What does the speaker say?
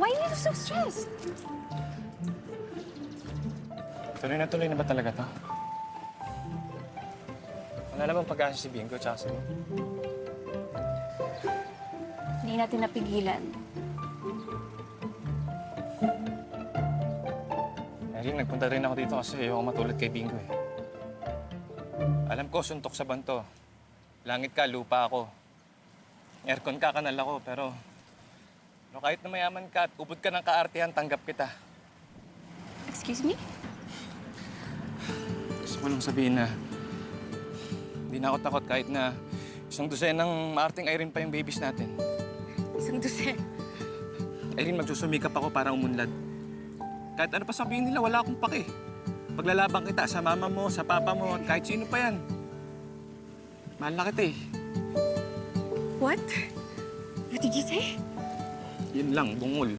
Why are you so stressed? Tuloy na ba talaga to? Wala namang pag-asa si Bingo tsaka si Mo. Hindi natin napigilan. Erin, nagpunta rin ako dito kasi ayoko matulad kay Bingo eh. Alam ko, suntok sa banto. Langit ka, lupa ako. Aircon ka, kanal ako, pero kahit na mayaman ka at ubod ka ng kaartihan, tanggap kita. Excuse me? Gusto ko lang sabihin na hindi na ako takot kahit na isang dosen ng maarting Irene pa yung babies natin. Isang dosen. Irene, magsusumikap ako para umunlad. Kahit ano pa sabihin nila, wala akong pake. Paglalabang kita sa mama mo, sa papa mo, at kahit sino pa yan. Mahal na kita eh. What? What did you say? Yun lang, bungol.